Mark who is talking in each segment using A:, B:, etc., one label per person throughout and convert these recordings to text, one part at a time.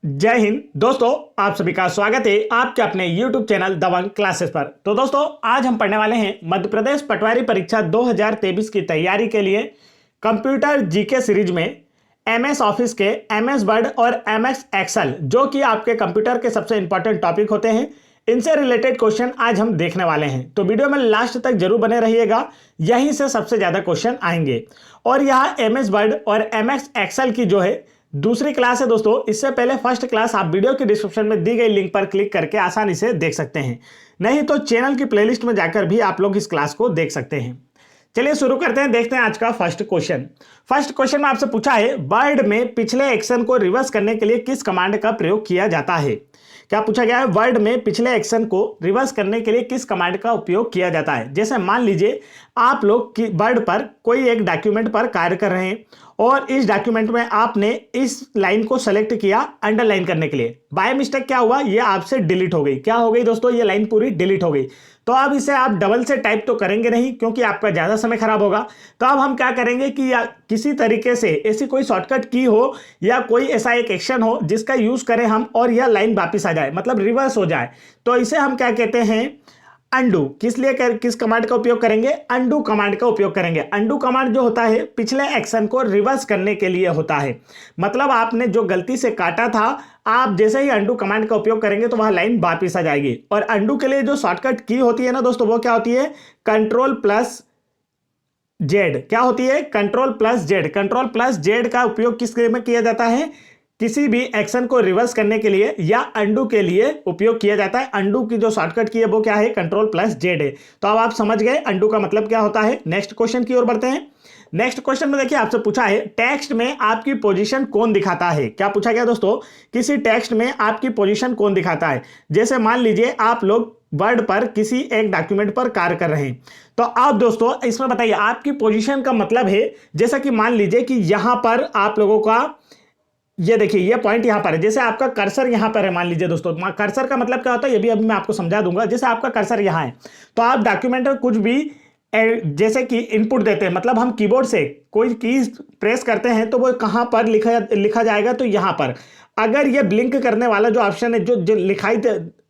A: जय हिंद दोस्तों, आप सभी का स्वागत है आपके अपने YouTube चैनल दबंग क्लासेस पर। तो दोस्तों, आज हम पढ़ने वाले हैं मध्य प्रदेश पटवारी परीक्षा 2023 की तैयारी के लिए कंप्यूटर जीके सीरीज में MS ऑफिस के MS वर्ड और MS एक्सेल, जो कि आपके कंप्यूटर के सबसे इंपॉर्टेंट टॉपिक होते हैं, इनसे रिलेटेड क्वेश्चन आज हम देखने वाले हैं। तो वीडियो में लास्ट तक जरूर बने रहिएगा, यहीं से सबसे ज्यादा क्वेश्चन आएंगे। और यहाँ MS वर्ड और MS एक्सेल की जो है दूसरी क्लास है दोस्तों। इससे पहले फर्स्ट क्लास आप वीडियो की डिस्क्रिप्शन में दी गई लिंक पर क्लिक करके आसानी से देख सकते हैं, नहीं तो चैनल की प्लेलिस्ट में जाकर भी आप लोग इस क्लास को देख सकते हैं। चलिए शुरू करते हैं, देखते हैं आज का फर्स्ट क्वेश्चन। फर्स्ट क्वेश्चन में आपसे पूछा है, वर्ड में पिछले एक्शन को रिवर्स करने के लिए किस कमांड का प्रयोग किया जाता है। क्या पूछा गया है, वर्ड में पिछले एक्शन को रिवर्स करने के लिए किस कमांड का उपयोग किया जाता है। जैसे मान लीजिए आप लोग वर्ड पर कोई एक डॉक्यूमेंट पर कार्य कर रहे हैं और इस डॉक्यूमेंट में आपने इस लाइन को सेलेक्ट किया अंडरलाइन करने के लिए, बाय मिस्टेक क्या हुआ, ये आपसे डिलीट हो गई। क्या हो गई दोस्तों, ये लाइन पूरी डिलीट हो गई। तो अब इसे आप डबल से टाइप तो करेंगे नहीं, क्योंकि आपका ज़्यादा समय खराब होगा। तो अब हम क्या करेंगे कि किसी तरीके से ऐसी कोई शॉर्टकट की हो या कोई ऐसा एक एक्शन हो जिसका यूज़ करें हम और यह लाइन वापस आ जाए, मतलब रिवर्स हो जाए। तो इसे हम क्या कहते हैं, अंडू। किस कमांड का उपयोग करेंगे, अंडू कमांड का उपयोग करेंगे। अंडू कमांड जो होता है पिछले एक्शन को रिवर्स करने के लिए होता है। मतलब आपने जो गलती से काटा था, आप जैसे ही अंडू कमांड का उपयोग करेंगे तो वह लाइन वापस आ जाएगी। और अंडू के लिए जो शॉर्टकट की होती है ना दोस्तों, वो क्या होती है, कंट्रोल प्लस जेड। क्या होती है, control plus Z. Control plus Z का उपयोग किस में किया जाता है, किसी भी एक्शन को रिवर्स करने के लिए या अंडू के लिए उपयोग किया जाता है। अंडू की जो शॉर्टकट की है वो क्या है, कंट्रोल प्लस जेड है। तो अब आप समझ गए अंडू का मतलब क्या होता है। नेक्स्ट क्वेश्चन की ओर बढ़ते हैं। नेक्स्ट क्वेश्चन में देखिए आपसे पूछा है, टेक्स्ट में आपकी पोजीशन कौन दिखाता है। क्या पूछा गया दोस्तों, किसी टेक्स्ट में आपकी पोजीशन कौन दिखाता है। जैसे मान लीजिए आप लोग वर्ड पर किसी एक डॉक्यूमेंट पर कार्य कर रहे हैं, तो आप दोस्तों इसमें बताइए आपकी पोजीशन का मतलब है, जैसा कि मान लीजिए कि यहां पर आप लोगों का ये देखिए ये पॉइंट यहां पर है, जैसे आपका कर्सर यहां पर है। मान लीजिए दोस्तों, कर्सर का मतलब क्या होता है ये भी अभी मैं आपको समझा दूंगा। जैसे आपका कर्सर यहां है, तो आप डॉक्यूमेंट में कुछ भी जैसे कि इनपुट देते हैं, मतलब हम कीबोर्ड से कोई कीज प्रेस करते हैं तो वो कहां पर लिखा जाएगा, तो यहां पर। अगर ये ब्लिंक करने वाला जो ऑप्शन है, जो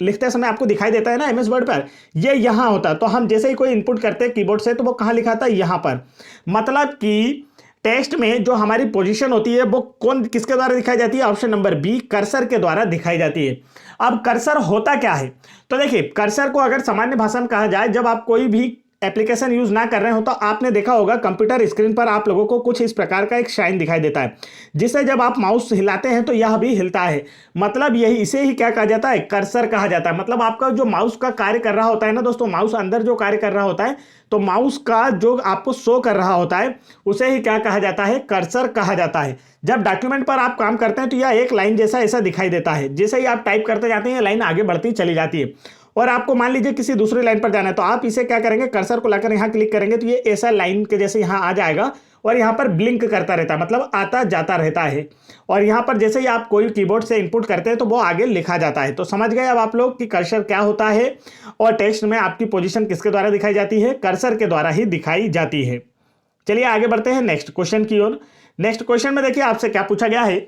A: लिखते समय आपको दिखाई देता है ना MS वर्ड पर, ये यहां होता है। तो हम जैसे ही कोई इनपुट करते हैं कीबोर्ड से, तो वो कहां लिखा था, यहां पर। मतलब कि टेक्स्ट में जो हमारी पोजीशन होती है वो किसके द्वारा दिखाई जाती है, ऑप्शन नंबर बी, कर्सर के द्वारा दिखाई जाती है। अब कर्सर होता क्या है, तो देखिए कर्सर को अगर सामान्य भाषा में कहा जाए, जब आप कोई भी एप्लीकेशन यूज ना कर रहे हो तो आपने देखा होगा कंप्यूटर स्क्रीन पर आप लोगों को कुछ इस प्रकार का एक शाइन दिखाई देता है, जिसे जब आप माउस हिलाते हैं तो यह भी हिलता है। मतलब यही, इसे ही क्या कहा जाता है, कर्सर कहा जाता है। मतलब आपका जो माउस का कार्य कर रहा होता है ना दोस्तों, माउस अंदर जो कार्य कर रहा होता है, तो माउस का जो आपको शो कर रहा होता है उसे ही क्या कहा जाता है, कर्सर कहा जाता है। जब डॉक्यूमेंट पर आप काम करते हैं तो यह एक लाइन जैसा ऐसा दिखाई देता है, जैसे ही आप टाइप करते जाते हैं लाइन आगे बढ़ती चली जाती है। और आपको मान लीजिए किसी दूसरी लाइन पर जाना है, तो आप इसे क्या करेंगे, कर्सर को लाकर यहाँ क्लिक करेंगे तो ये ऐसा लाइन के जैसे यहाँ आ जाएगा और यहाँ पर ब्लिंक करता रहता है, मतलब आता जाता रहता है। और यहाँ पर जैसे ही आप कोई कीबोर्ड से इनपुट करते हैं तो वो आगे लिखा जाता है। तो समझ गए अब आप लोग कि कर्सर क्या होता है और टेक्स्ट में आपकी पोजीशन किसके द्वारा दिखाई जाती है, कर्सर के द्वारा ही दिखाई जाती है। चलिए आगे बढ़ते हैं नेक्स्ट क्वेश्चन की ओर। नेक्स्ट क्वेश्चन में देखिए आपसे क्या पूछा गया है,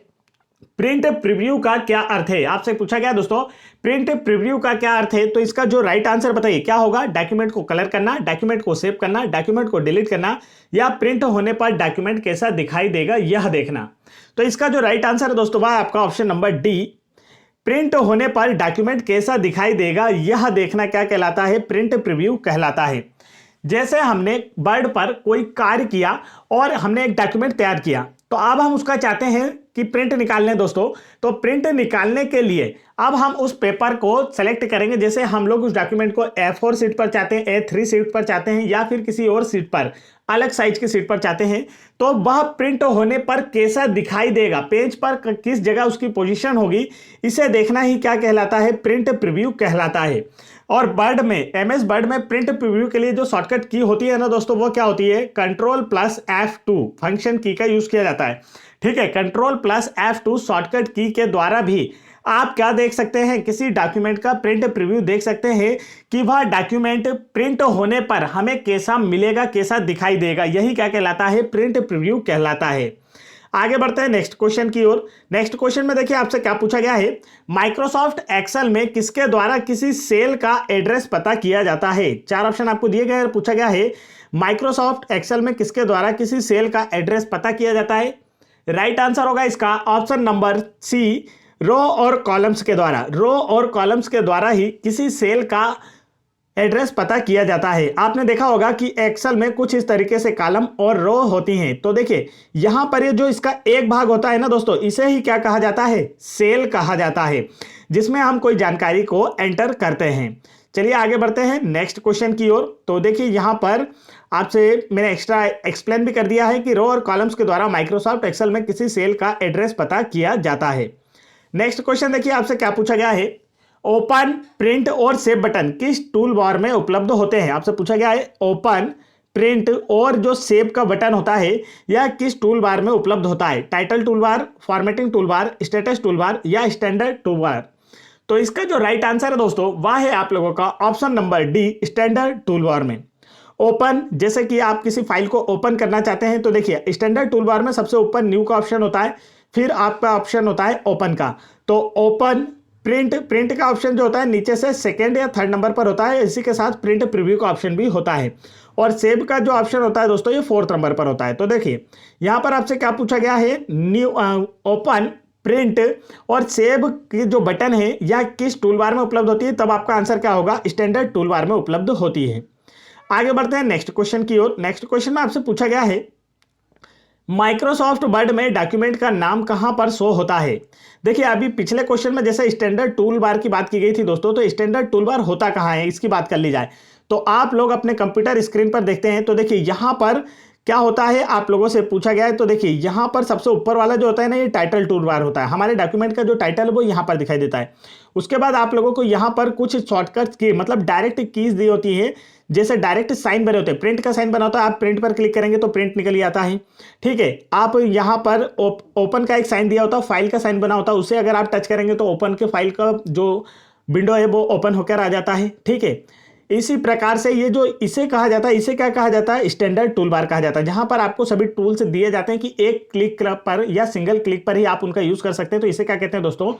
A: प्रिंट प्रीव्यू का क्या अर्थ है। आपसे पूछा गया दोस्तों, प्रिंट प्रीव्यू का क्या अर्थ है। तो इसका जो राइट आंसर बताइए क्या होगा, डॉक्यूमेंट को कलर करना, डॉक्यूमेंट को सेव करना, डॉक्यूमेंट को डिलीट करना, या प्रिंट होने पर डॉक्यूमेंट कैसा दिखाई देगा यह देखना। तो इसका जो राइट आंसर है दोस्तों वह आपका ऑप्शन नंबर डी, प्रिंट होने पर डॉक्यूमेंट कैसा दिखाई देगा यह देखना क्या कहलाता है, प्रिंट प्रीव्यू कहलाता है। जैसे हमने वर्ड पर कोई कार्य किया और हमने एक डॉक्यूमेंट तैयार किया, तो अब हम उसका चाहते हैं कि प्रिंट निकाल लें दोस्तों। तो प्रिंट निकालने के लिए अब हम उस पेपर को सेलेक्ट करेंगे। जैसे हम लोग उस डॉक्यूमेंट को A4 शीट पर चाहते हैं, A3 शीट पर चाहते हैं, या फिर किसी और शीट पर, अलग साइज की शीट पर चाहते हैं, तो वह प्रिंट होने पर कैसा दिखाई देगा, पेज पर किस जगह उसकी पोजीशन होगी, इसे देखना ही क्या कहलाता है, प्रिंट प्रीव्यू कहलाता है। और वर्ड में, MS वर्ड में प्रिंट प्रीव्यू के लिए जो शॉर्टकट की होती है ना दोस्तों, वो क्या होती है, कंट्रोल प्लस F2 फंक्शन की का यूज किया जाता है। ठीक है, कंट्रोल प्लस F2 शॉर्टकट की के द्वारा भी आप क्या देख सकते हैं, किसी डॉक्यूमेंट का प्रिंट प्रीव्यू देख सकते हैं कि वह डॉक्यूमेंट प्रिंट होने पर हमें कैसा मिलेगा, कैसा दिखाई देगा। यही क्या कहलाता है, प्रिंट प्रीव्यू कहलाता है। आगे बढ़ते हैं नेक्स्ट क्वेश्चन की ओर। नेक्स्ट क्वेश्चन में देखिए आपसे क्या पूछा गया है, माइक्रोसॉफ्ट एक्सेल में किसके द्वारा किसी सेल का एड्रेस पता किया जाता है। चार ऑप्शन आपको दिए गए हैं, पूछा गया है माइक्रोसॉफ्ट एक्सेल में किसके द्वारा किसी सेल का एड्रेस पता किया जाता है। राइट आंसर होगा इसका ऑप्शन नंबर सी, रो और कॉलम्स के द्वारा। रो और कॉलम्स के द्वारा ही किसी सेल का एड्रेस पता किया जाता है। आपने देखा होगा कि एक्सेल में कुछ इस तरीके से कॉलम और रो होती हैं। तो देखिए यहां पर ये जो इसका एक भाग होता है ना दोस्तों, इसे ही क्या कहा जाता है, सेल कहा जाता है, जिसमें हम कोई जानकारी को एंटर करते हैं। चलिए आगे बढ़ते हैं नेक्स्ट क्वेश्चन की ओर। तो देखिए यहां पर आपसे मैंने एक्स्ट्रा एक्सप्लेन भी कर दिया है कि रो और कॉलम्स के द्वारा माइक्रोसॉफ्ट एक्सेल में किसी सेल का एड्रेस पता किया जाता है। नेक्स्ट क्वेश्चन देखिए आपसे क्या पूछा गया है, ओपन, प्रिंट और सेव बटन किस टूल बार में उपलब्ध होते हैं। आपसे पूछा गया है ओपन, प्रिंट और जो सेव का बटन होता है यह किस टूल बार में उपलब्ध होता है। Title tool bar, formatting tool bar, status tool bar या स्टैंडर्ड टूल बार। तो इसका जो राइट आंसर है दोस्तों वह है आप लोगों का option number D, standard tool bar में। ओपन, जैसे कि आप किसी फाइल को ओपन करना चाहते हैं तो देखिए स्टैंडर्ड टूल बार में सबसे ऊपर न्यू का ऑप्शन होता है, फिर आपका ऑप्शन होता है ओपन का। तो ओपन, प्रिंट का ऑप्शन जो होता है नीचे से सेकंड या थर्ड नंबर पर होता है, इसी के साथ प्रिंट प्रीव्यू का ऑप्शन भी होता है। और सेव का जो ऑप्शन होता है दोस्तों ये फोर्थ नंबर पर होता है। तो देखिए यहां पर आपसे क्या पूछा गया है, न्यू, ओपन, प्रिंट और सेव की जो बटन है यह किस टूल बार में उपलब्ध होती है, तब आपका आंसर क्या होगा, स्टैंडर्ड टूल बार में उपलब्ध होती है। आगे बढ़ते हैं नेक्स्ट क्वेश्चन की ओर। नेक्स्ट क्वेश्चन में आपसे पूछा गया है माइक्रोसॉफ्ट वर्ड में डॉक्यूमेंट का नाम कहां पर शो होता है। देखिए अभी पिछले क्वेश्चन में जैसे स्टैंडर्ड टूल बार की बात की गई थी दोस्तों, तो स्टैंडर्ड टूल बार होता कहां है इसकी बात कर ली जाए तो आप लोग अपने कंप्यूटर स्क्रीन पर देखते हैं तो देखिए यहां पर क्या होता है, आप लोगों से पूछा गया है। तो देखिए यहां पर सबसे ऊपर वाला जो होता है ना, ये टाइटल टूल बार होता है। हमारे डॉक्यूमेंट का जो टाइटल है वो यहां पर दिखाई देता है। उसके बाद आप लोगों को यहां पर कुछ शॉर्टकट की मतलब डायरेक्ट कीज दी होती है, जैसे डायरेक्ट साइन बने होते हैं। प्रिंट का साइन बना होता है, आप प्रिंट पर क्लिक करेंगे तो प्रिंट निकल आता है, ठीक है। आप यहाँ पर ओपन का एक साइन दिया होता है, फाइल का साइन बना होता है, उसे अगर आप टच करेंगे तो ओपन के फाइल का जो विंडो है वो ओपन होकर आ जाता है, ठीक है। इसी प्रकार से ये जो इसे कहा जाता है, इसे क्या कहा जाता है, स्टैंडर्ड टूल बार कहा जाता है, जहां पर आपको सभी टूल्स दिए जाते हैं कि एक क्लिक पर या सिंगल क्लिक पर ही आप उनका यूज कर सकते हैं। तो इसे क्या कहते हैं दोस्तों,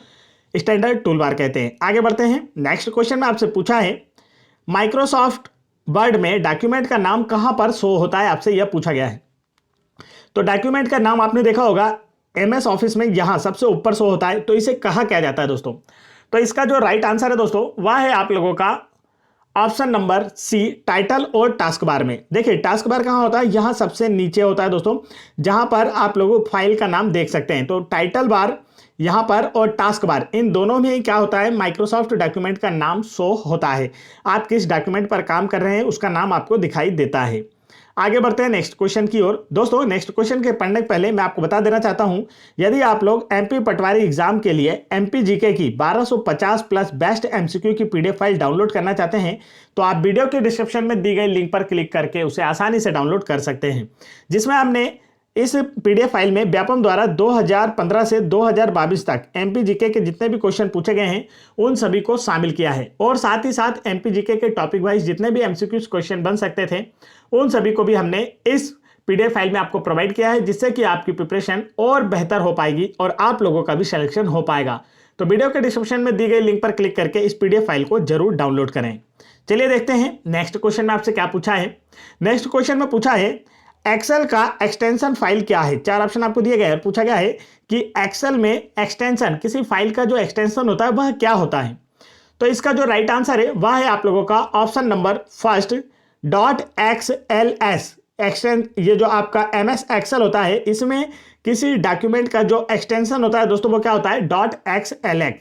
A: स्टैंडर्ड टूल बार कहते हैं। आगे बढ़ते हैं नेक्स्ट क्वेश्चन में आपसे पूछा है माइक्रोसॉफ्ट वर्ड में डॉक्यूमेंट का नाम कहां पर शो होता है, आपसे यह पूछा गया है। तो डॉक्यूमेंट का नाम आपने देखा होगा एमएस ऑफिस में यहां सबसे ऊपर शो होता है। तो इसे कहा क्या जाता है दोस्तों, तो इसका जो राइट आंसर है दोस्तों वह है आप लोगों का ऑप्शन नंबर सी, टाइटल और टास्क बार में। देखिए टास्क बार कहां होता है, यहां सबसे नीचे होता है दोस्तों, जहां पर आप लोग फाइल का नाम देख सकते हैं। तो टाइटल बार यहां पर और टास्क बार, इन दोनों में क्या होता है, माइक्रोसॉफ्ट डॉक्यूमेंट का नाम शो होता है। आप किस डॉक्यूमेंट पर काम कर रहे हैं उसका नाम आपको दिखाई देता है। आगे बढ़ते हैं नेक्स्ट क्वेश्चन की ओर। दोस्तों नेक्स्ट क्वेश्चन के पढ़ने के पहले मैं आपको बता देना चाहता हूं, यदि आप लोग एमपी पटवारी एग्जाम के लिए एमपी जीके की 1250 प्लस बेस्ट एमसीक्यू की पीडीएफ फाइल डाउनलोड करना चाहते हैं तो आप वीडियो के डिस्क्रिप्शन में दी गई लिंक पर क्लिक करके उसे आसानी से डाउनलोड कर सकते हैं, जिसमें हमने इस पीडीएफ फाइल में व्यापम द्वारा 2015 से 2022 तक एमपी जीके के जितने भी क्वेश्चन पूछे गए हैं उन सभी को शामिल किया है, और साथ ही साथ एमपी जीके के टॉपिक वाइज जितने भी एमसीक्यूज क्वेश्चन बन सकते थे उन सभी को भी हमने इस पीडीएफ फाइल में आपको प्रोवाइड किया है, जिससे कि आपकी प्रिपरेशन और बेहतर हो पाएगी और आप लोगों का भी सिलेक्शन हो पाएगा। तो वीडियो के डिस्क्रिप्शन में दी गई लिंक पर क्लिक करके इस पीडीएफ फाइल को जरूर डाउनलोड करें। चलिए देखते हैं नेक्स्ट क्वेश्चन में आपसे क्या पूछा है। नेक्स्ट क्वेश्चन में पूछा है एक्सेल का एक्सटेंशन फाइल क्या है। चार ऑप्शन आपको दिए गए हैं, पूछा गया है कि एक्सेल में एक्सटेंशन, किसी फाइल का जो एक्सटेंशन होता है वह क्या होता है। तो इसका जो राइट आंसर है वह है आप लोगों का option number first, .xls extension. ये जो आपका MS एक्सेल होता है इसमें किसी डॉक्यूमेंट का जो एक्सटेंशन होता है दोस्तों वो क्या होता है, .xlx।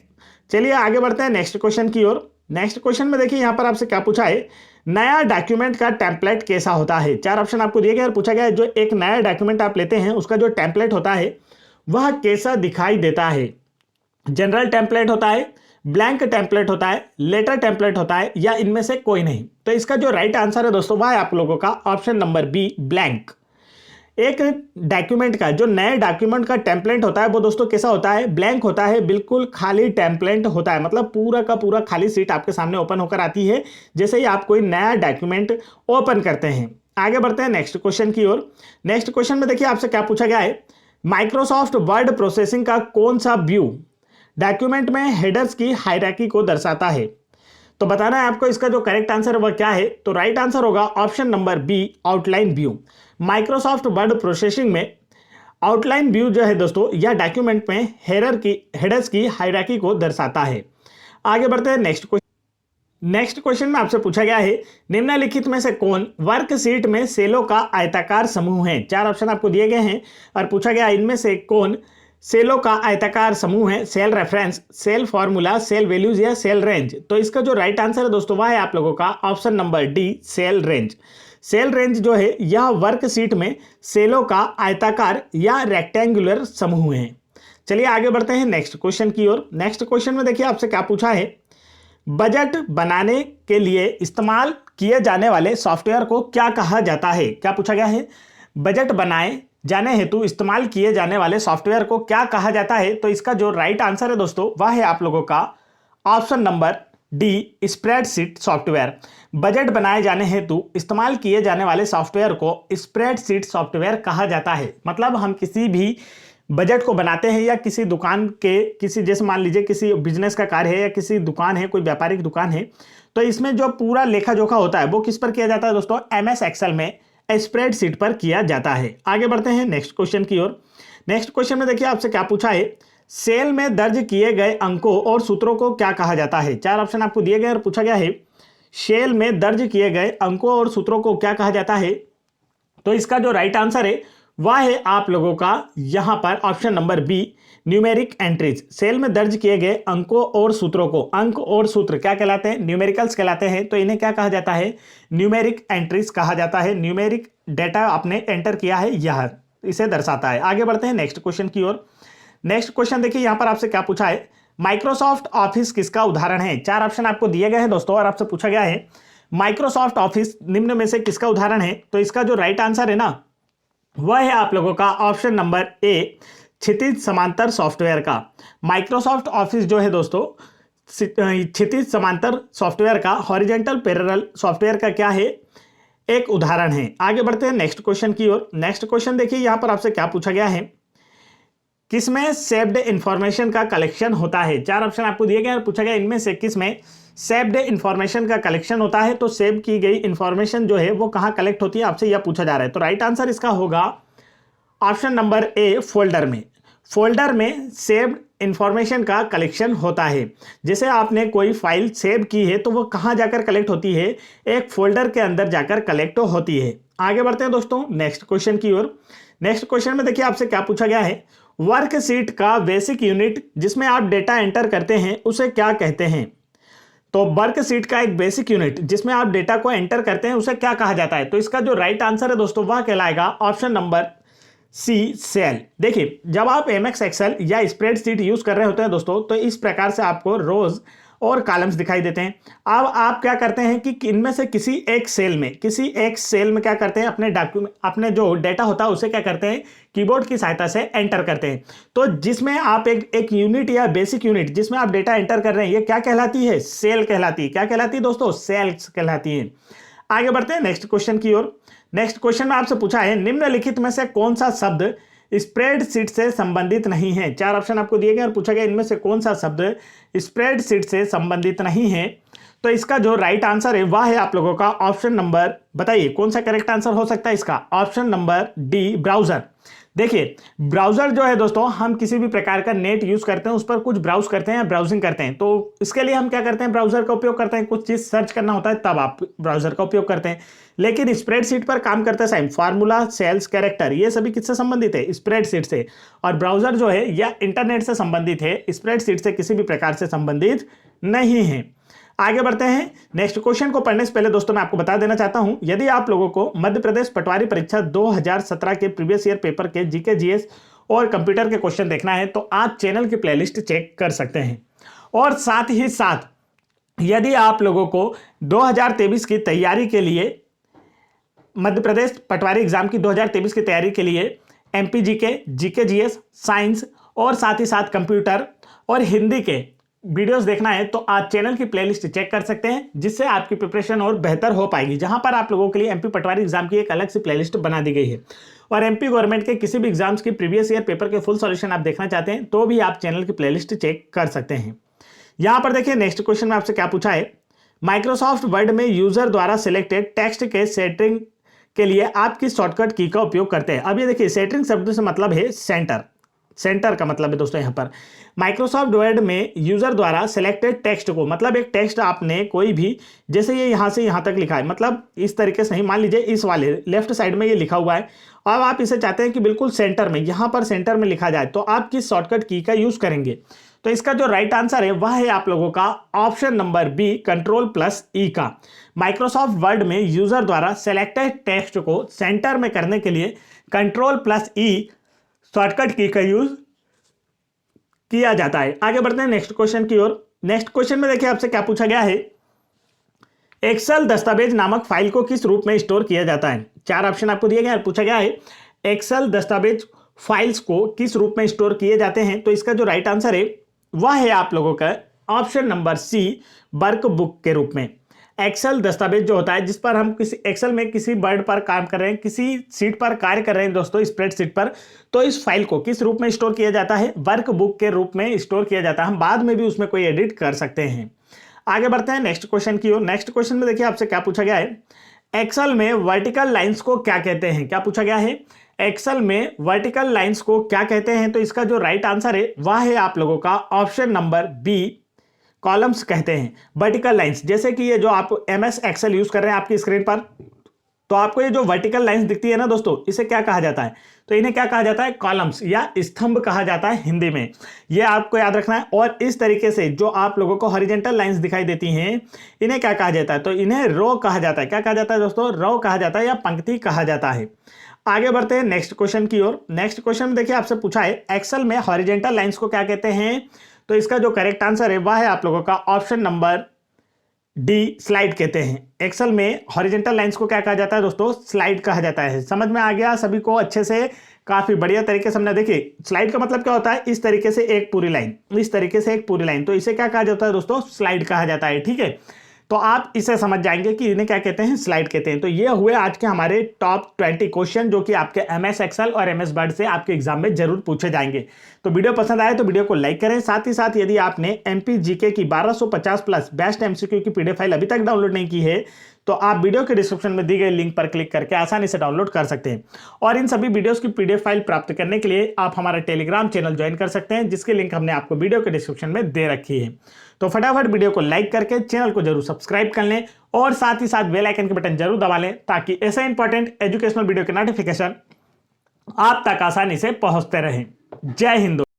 A: चलिए आगे बढ़ते हैं नेक्स्ट क्वेश्चन की ओर। नेक्स्ट क्वेश्चन में देखिए यहां पर आपसे क्या पूछा है, नया डॉक्यूमेंट का टेम्पलेट कैसा होता है। चार ऑप्शन आपको दिए गए और पूछा गया है जो एक नया डॉक्यूमेंट आप लेते हैं उसका जो टेम्पलेट होता है वह कैसा दिखाई देता है। जनरल टेम्पलेट होता है, ब्लैंक टेम्पलेट होता है, लेटर टेम्पलेट होता है, या इनमें से कोई नहीं। तो इसका जो राइट आंसर है दोस्तों वह है आप लोगों का ऑप्शन नंबर बी, ब्लैंक। एक डॉक्यूमेंट का जो नए डॉक्यूमेंट का टेम्पलेट होता है वो दोस्तों कैसा होता है, ब्लैंक होता है, बिल्कुल खाली टेम्पलेट होता है, मतलब पूरा का पूरा खाली सीट आपके सामने ओपन होकर आती है जैसे ही आप कोई नया डॉक्यूमेंट ओपन करते हैं। आगे बढ़ते हैं नेक्स्ट क्वेश्चन की ओर। नेक्स्ट क्वेश्चन में देखिए आपसे क्या पूछा गया है, माइक्रोसॉफ्ट वर्ड प्रोसेसिंग का कौन सा व्यू डॉक्यूमेंट में हेडर्स की हायरार्की को दर्शाता है? तो बताना है आपको इसका जो करेक्ट आंसर है वह क्या है। तो राइट आंसर होगा option number B, outline view. Microsoft Word processing में आउटलाइन व्यू जो है दोस्तों, यह डॉक्यूमेंट में हेडर्स की हायरार्की को दर्शाता है। आगे बढ़ते हैं नेक्स्ट क्वेश्चन में आपसे पूछा गया है, निम्नलिखित में से कौन वर्कशीट में सेलों का आयताकार समूह है? 4 ऑप्शन आपको दिए गए हैं और पूछा गया इनमें से कौन सेलों का आयताकार समूह है? Cell reference, cell formula, cell values या सेल रेंज। तो इसका जो राइट आंसर है दोस्तों वह है आप लोगों का option number D, cell range. Cell range जो है यह वर्कशीट में सेलों का आयताकार या रेक्टेंगुलर समूह है। चलिए आगे बढ़ते हैं नेक्स्ट क्वेश्चन की ओर। नेक्स्ट क्वेश्चन में देखिए आपसे क्या पूछा है, बजट बनाने के लिए इस्तेमाल किए जाने वाले सॉफ्टवेयर को क्या कहा जाता है? क्या पूछा गया है, बजट बनाए जाने हेतु इस्तेमाल किए जाने वाले सॉफ्टवेयर को क्या कहा जाता है? तो इसका जो राइट आंसर है दोस्तों वह है आप लोगों का option number D, spreadsheet software. Budget बनाए जाने हेतु इस्तेमाल किए जाने वाले सॉफ्टवेयर को स्प्रेडशीट सॉफ्टवेयर कहा जाता है। मतलब हम किसी भी बजट को बनाते हैं या किसी दुकान के किसी, जैसे मान लीजिए किसी बिजनेस का कार्य है या किसी दुकान है, कोई व्यापारिक दुकान है, तो इसमें जो पूरा लेखा जोखा होता है वो किस पर किया जाता है दोस्तों? MS एक्सेल में स्प्रेडशीट पर किया जाता है। आगे बढ़ते हैं नेक्स्ट क्वेश्चन की ओर। नेक्स्ट क्वेश्चन में देखिए आपसे क्या पूछा है, सेल में दर्ज किए गए अंकों और सूत्रों को क्या कहा जाता है? 4 ऑप्शन आपको दिए गए और पूछा गया है, सेल में दर्ज किए गए अंकों और सूत्रों को क्या कहा जाता है? तो इसका जो राइट आंसर है वह है आप लोगों का यहां पर option number B, numeric entries. Cell में दर्ज किए गए अंकों और सूत्रों को, अंक और सूत्र क्या कहलाते हैं? न्यूमेरिकल्स कहलाते हैं। तो इन्हें क्या कहा जाता है? न्यूमेरिक एंट्रीज कहा जाता है। न्यूमेरिक डेटा आपने एंटर किया है, यह इसे दर्शाता है। आगे बढ़ते हैं नेक्स्ट क्वेश्चन की ओर। नेक्स्ट क्वेश्चन देखिए यहां पर आपसे क्या पूछा है, माइक्रोसॉफ्ट ऑफिस किसका उदाहरण है? 4 ऑप्शन आपको दिए गए हैं दोस्तों और आपसे पूछा गया है माइक्रोसॉफ्ट ऑफिस निम्न में से किसका उदाहरण है? तो इसका जो राइट आंसर है ना वह है आप लोगों का ऑप्शन नंबर ए, क्षितिज समांतर सॉफ्टवेयर का। माइक्रोसॉफ्ट ऑफिस जो है दोस्तों क्षितिज समांतर सॉफ्टवेयर का, हॉरिजॉन्टल पैरेलल सॉफ्टवेयर का क्या है? एक उदाहरण है। आगे बढ़ते हैं नेक्स्ट क्वेश्चन की ओर। नेक्स्ट क्वेश्चन देखिए यहां पर आपसे क्या पूछा गया है, किसमें सेव्ड इंफॉर्मेशन का कलेक्शन होता है? 4 ऑप्शन आपको दिए गए और पूछा गया इनमें से किसमें सेव्ड इंफॉर्मेशन का कलेक्शन होता है? तो सेव की गई इंफॉर्मेशन जो है वो कहां कलेक्ट होती है, आपसे यह पूछा जा रहा है। तो राइट आंसर इसका होगा ऑप्शन नंबर ए, फोल्डर में। फोल्डर में सेव्ड इंफॉर्मेशन का कलेक्शन होता है। जैसे आपने कोई फाइल सेव की है तो वो कहां जाकर कलेक्ट होती है? एक फोल्डर के अंदर जाकर कलेक्ट होती है। आगे बढ़ते हैं दोस्तों नेक्स्ट क्वेश्चन की ओर। नेक्स्ट क्वेश्चन में देखिए आपसे क्या पूछा गया है, वर्कशीट का बेसिक यूनिट जिसमें आप डेटा एंटर करते हैं उसे क्या कहते हैं? तो वर्कशीट का एक बेसिक यूनिट जिसमें आप डेटा को एंटर करते हैं उसे क्या कहा जाता है? तो इसका जो राइट आंसर है दोस्तों वह कहलाएगा ऑप्शन नंबर सी, सेल। देखिए जब आप MS एक्सेल या स्प्रेडशीट यूज कर रहे होते हैं दोस्तों तो इस प्रकार से आपको रोज और कॉलम्स दिखाई देते हैं। अब आप क्या करते हैं कि इनमें से किसी एक सेल में क्या करते हैं, अपने डॉक्यूमेंट, अपने जो डेटा होता है उसे क्या करते हैं, कीबोर्ड की सहायता से एंटर करते हैं। तो जिसमें आप एक यूनिट या बेसिक यूनिट जिसमें आप डेटा एंटर कर रहे हैं, ये क्या कहलाती है? सेल कहलाती है। क्या कहलाती है दोस्तों? सेल्स कहलाती है। आगे बढ़ते हैं नेक्स्ट क्वेश्चन की ओर। नेक्स्ट क्वेश्चन में आपसे पूछा है, निम्नलिखित में से कौन सा शब्द स्प्रेडशीट से संबंधित नहीं है? 4 ऑप्शन आपको दिए गए और पूछा गया इनमें से कौन सा शब्द स्प्रेडशीट से संबंधित नहीं है? तो इसका जो राइट आंसर है वह है आप लोगों का ऑप्शन नंबर, बताइए कौन सा करेक्ट आंसर हो सकता है इसका? Option number D, browser. देखिए ब्राउजर जो है दोस्तों, हम किसी भी प्रकार का नेट यूज करते हैं, उस पर कुछ ब्राउज करते हैं, ब्राउजिंग करते हैं, तो इसके लिए हम क्या करते हैं, ब्राउजर का उपयोग करते हैं। कुछ चीज सर्च करना होता है तब आप ब्राउजर का उपयोग करते हैं। लेकिन स्प्रेडशीट पर काम करते समय फार्मूला, सेल्स, कैरेक्टर, ये सभी किससे संबंधित है? स्प्रेडशीट से। और ब्राउजर जो है या इंटरनेट से संबंधित है, स्प्रेडशीट से किसी भी प्रकार से संबंधित नहीं है। आगे बढ़ते हैं नेक्स्ट क्वेश्चन को पढ़ने से पहले दोस्तों मैं आपको बता देना चाहता हूं, यदि आप लोगों को मध्य प्रदेश पटवारी परीक्षा 2017 के प्रीवियस ईयर पेपर के जीके, जीएस और कंप्यूटर के क्वेश्चन देखना है तो आप चैनल की प्लेलिस्ट चेक कर सकते हैं। और साथ ही साथ यदि आप लोगों को 2023 की तैयारी के लिए, मध्य प्रदेश पटवारी एग्जाम की 2023 की तैयारी के लिए MP GK, GK, GS, science और साथ ही साथ कंप्यूटर और हिंदी के वीडियोस देखना है तो आज चैनल की प्लेलिस्ट चेक कर सकते हैं, जिससे आपकी प्रिपरेशन और बेहतर हो पाएगी। जहां पर आप लोगों के लिए एमपी पटवारी एग्जाम की एक अलग से प्लेलिस्ट बना दी गई है। और एमपी गवर्नमेंट के किसी भी एग्जाम्स की प्रीवियस ईयर पेपर के फुल सॉल्यूशन आप देखना चाहते हैं तो भी आप चैनल की प्लेलिस्ट चेक कर सकते हैं। यहां पर देखिए नेक्स्ट क्वेश्चन में आपसे क्या पूछा है, माइक्रोसॉफ्ट वर्ड में यूजर द्वारा सिलेक्टेड टेक्स्ट के सेंटरिंग के लिए आप किस शॉर्टकट की का उपयोग करते हैं। अब ये देखिए सेंटरिंग शब्द से मतलब है सेंटर, सेंटर का मतलब है दोस्तों यहाँ पर माइक्रोसॉफ्ट वर्ड में यूजर द्वारा सिलेक्टेड टेक्स्ट को, मतलब एक टेक्स्ट आपने कोई भी, जैसे ये यहाँ से यहाँ तक लिखा है, मतलब इस तरीके से नहीं, मान लीजिए इस वाले लेफ्ट साइड में ये लिखा हुआ है, अब आप इसे चाहते हैं कि बिल्कुल सेंटर में, यहाँ पर सेंटर में लिखा जाए, तो आप किस शॉर्टकट की का यूज करेंगे। तो इसका जो राइट आंसर है वह है आप लोगों का ऑप्शन नंबर बी, कंट्रोल+E का। माइक्रोसॉफ्ट वर्ड में यूजर द्वारा सिलेक्टेड टेक्स्ट को सेंटर में करने के लिए कंट्रोल+E शॉर्टकट की का यूज किया जाता है। आगे बढ़ते हैं नेक्स्ट क्वेश्चन की ओर। नेक्स्ट क्वेश्चन में देखिए आपसे क्या पूछा गया है, एक्सेल दस्तावेज नामक फाइल को किस रूप में स्टोर किया जाता है। चार ऑप्शन आपको दिए गए हैं, पूछा गया है एक्सेल दस्तावेज फाइल्स को किस रूप में स्टोर किए जाते हैं। तो इसका जो राइट आंसर है वह है आप लोगों का ऑप्शन नंबर सी, वर्कबुक के रूप में। एक्सेल दस्तावेज जो होता है जिस पर हम किसी एक्सेल में किसी वर्ड पर काम कर रहे हैं, किसी सीट पर कार्य कर रहे हैं दोस्तों, स्प्रेडशीट पर, तो इस फाइल को किस रूप में स्टोर किया जाता है, वर्कबुक के रूप में स्टोर किया जाता है। हम बाद में भी उसमें कोई एडिट कर सकते हैं। आगे बढ़ते हैं नेक्स्ट क्वेश्चन की ओर। नेक्स्ट क्वेश्चन में देखिए आपसे क्या पूछा गया है, एक्सेल में वर्टिकल लाइंस को क्या कहते हैं। क्या पूछा गया है, एक्सेल में वर्टिकल लाइंस को क्या कहते हैं। तो इसका जो राइट आंसर है वह है आप लोगों का ऑप्शन नंबर बी, कॉलम्स कहते हैं। वर्टिकल लाइंस, जैसे कि ये जो आप MS एक्सेल यूज कर रहे हैं आपकी स्क्रीन पर, तो आपको ये जो वर्टिकल लाइंस दिखती है ना दोस्तों, इसे क्या कहा जाता है, तो इन्हें क्या कहा जाता है, कॉलम्स या स्तंभ कहा जाता है हिंदी में। ये आपको याद रखना है। और इस तरीके से जो आप लोगों को हॉरिजॉन्टल लाइंस दिखाई देती हैं, इन्हें क्या कहा जाता है, तो इन्हें रो कहा जाता है। क्या कहा जाता है दोस्तों, रो कहा जाता है या पंक्ति कहा जाता है। आगे बढ़ते हैं नेक्स्ट क्वेश्चन की ओर। नेक्स्ट क्वेश्चन में देखिए आपसे पूछा है एक्सेल में हॉरिजॉन्टल लाइंस को क्या कहते हैं। तो इसका जो करेक्ट आंसर है वह है आप लोगों का ऑप्शन नंबर डी, स्लाइड कहते हैं। एक्सेल में हॉरिजॉन्टल लाइंस को क्या कहा जाता है दोस्तों, स्लाइड कहा जाता है। समझ में आ गया सभी को अच्छे से, काफी बढ़िया तरीके से समझा। देखिए स्लाइड का मतलब क्या होता है, इस तरीके से एक पूरी लाइन, इस तरीके से एक पूरी लाइन, तो इसे क्या कहा जाता है दोस्तों, स्लाइड कहा जाता है। ठीक है, तो आप इसे समझ जाएंगे कि इन्हें क्या कहते हैं, स्लाइड कहते हैं। तो ये हुए आज के हमारे टॉप 20 क्वेश्चन जो कि आपके MS एक्सेल और MS वर्ड से आपके एग्जाम में जरूर पूछे जाएंगे। तो वीडियो पसंद आए तो वीडियो को लाइक करें। साथ ही साथ यदि आपने MP GK की 1250+ बेस्ट MCQ की PDF फाइल अभी तक डाउनलोड नहीं की है तो आप वीडियो के डिस्क्रिप्शन में दी गई लिंक पर क्लिक करके आसानी से डाउनलोड कर सकते हैं। और इन सभी वीडियोस की PDF फाइल प्राप्त करने के लिए आप हमारा टेलीग्राम चैनल ज्वाइन कर सकते हैं, जिसकी लिंक हमने आपको वीडियो के डिस्क्रिप्शन में दे रखी है। तो फटाफट वीडियो को लाइक करके चैनल को जरूर सब्सक्राइब कर लें और साथ ही साथ बेल आइकन के बटन जरूर दबा लें, ताकि ऐसे इंपॉर्टेंट एजुकेशनल वीडियो के नोटिफिकेशन आप तक आसानी से पहुंचते रहें। जय हिंद।